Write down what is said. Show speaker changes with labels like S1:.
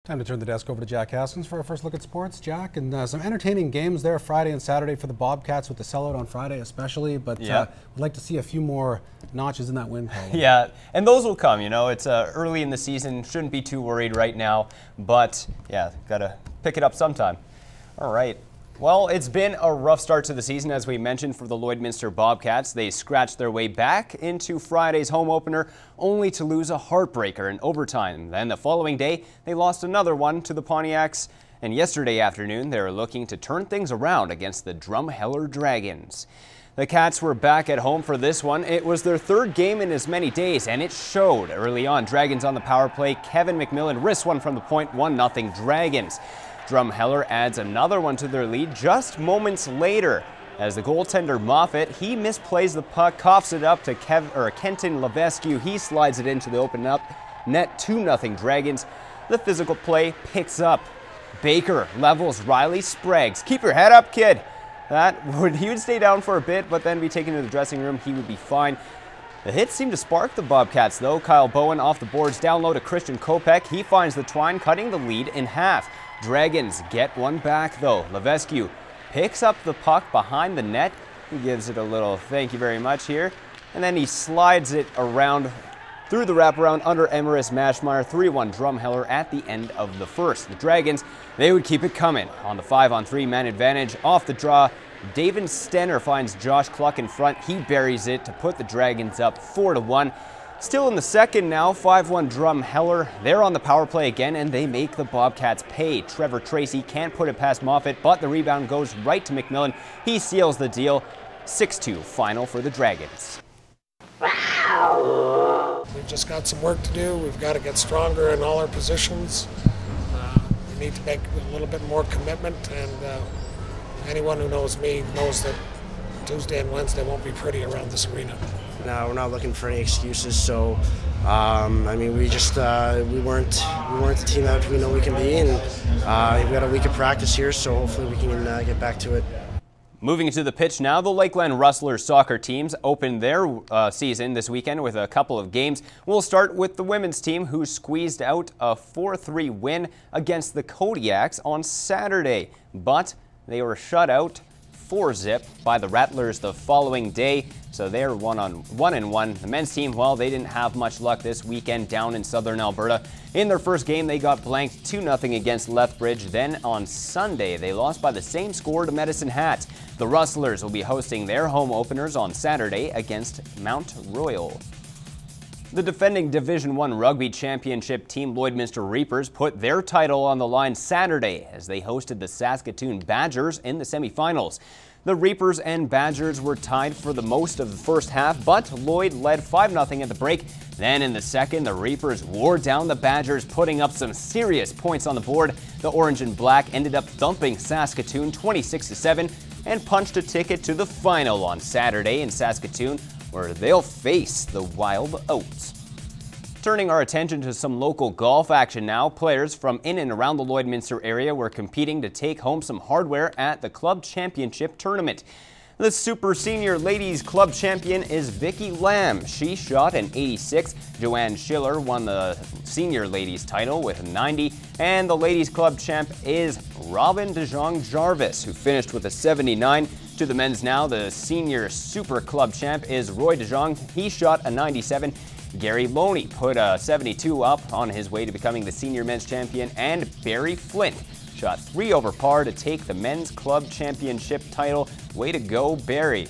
S1: Time to turn the desk over to Jack Haskins for our first look at sports. Jack, and some entertaining games there Friday and Saturday for the Bobcats with the sellout on Friday especially, but we'd like to see a few more notches in that win column.
S2: Yeah, and those will come, you know. It's early in the season, shouldn't be too worried right now, but yeah, got to pick it up sometime. All right. Well, it's been a rough start to the season, as we mentioned, for the Lloydminster Bobcats. They scratched their way back into Friday's home opener, only to lose a heartbreaker in overtime. Then the following day, they lost another one to the Pontiacs. And yesterday afternoon, they were looking to turn things around against the Drumheller Dragons. The Cats were back at home for this one. It was their third game in as many days, and it showed early on. Dragons on the power play. Kevin McMillan wrists one from the point, 1-0 Dragons. Drumheller adds another one to their lead just moments later. As the goaltender Moffat, he misplays the puck, coughs it up to Kenton Levesque. He slides it into the open up net, 2-0 Dragons. The physical play picks up. Baker levels Riley Spraggs. Keep your head up, kid. He would stay down for a bit, but then be taken to the dressing room. He would be fine. The hits seem to spark the Bobcats, though. Kyle Bowen off the boards, down low to Christian Kopech. He finds the twine, cutting the lead in half. Dragons get one back, though. Levesque picks up the puck behind the net. He gives it a little thank you very much here. And then he slides it around through the wraparound under Emrys Mashmeyer. 3-1 Drumheller at the end of the first. The Dragons, they would keep it coming. On the 5-on-3 man advantage, off the draw, David Stenner finds Josh Cluck in front. He buries it to put the Dragons up 4-1. Still in the second now, 5-1 Drumheller. They're on the power play again, and they make the Bobcats pay. Trevor Tracy can't put it past Moffat, but the rebound goes right to McMillan. He seals the deal. 6-2 final for the Dragons.
S3: We've just got some work to do. We've got to get stronger in all our positions. We need to make a little bit more commitment, and anyone who knows me knows that Tuesday and Wednesday won't be pretty around this arena.
S4: No, we're not looking for any excuses. So, I mean, we weren't the team that we know we can be, and we've got a week of practice here, so hopefully we can get back to it.
S2: Moving to the pitch now, the Lakeland Rustlers soccer teams opened their season this weekend with a couple of games. We'll start with the women's team, who squeezed out a 4-3 win against the Kodiaks on Saturday, but they were shut out 4-zip by the Rattlers the following day, so they're 1-1. The men's team, well, they didn't have much luck this weekend down in southern Alberta. In their first game, they got blanked 2-0 against Lethbridge. Then on Sunday, they lost by the same score to Medicine Hat. The Rustlers will be hosting their home openers on Saturday against Mount Royal. The defending Division I Rugby Championship team Lloydminster Reapers put their title on the line Saturday as they hosted the Saskatoon Badgers in the semifinals. The Reapers and Badgers were tied for the most of the first half, but Lloyd led 5-0 at the break. Then in the second, the Reapers wore down the Badgers, putting up some serious points on the board. The Orange and Black ended up thumping Saskatoon 26-7 and punched a ticket to the final on Saturday in Saskatoon, where they'll face the Wild Oats. Turning our attention to some local golf action now, players from in and around the Lloydminster area were competing to take home some hardware at the Club Championship Tournament. The Super Senior Ladies Club Champion is Vicky Lamb. She shot an 86. Joanne Schiller won the Senior Ladies title with a 90. And the Ladies Club Champ is Robin DeJong Jarvis, who finished with a 79. To the men's now, the Senior Super Club Champ is Roy DeJong. He shot a 97. Gary Loney put a 72 up on his way to becoming the Senior Men's Champion. And Barry Flint shot 3 over par to take the Men's Club Championship title. Way to go, Barry.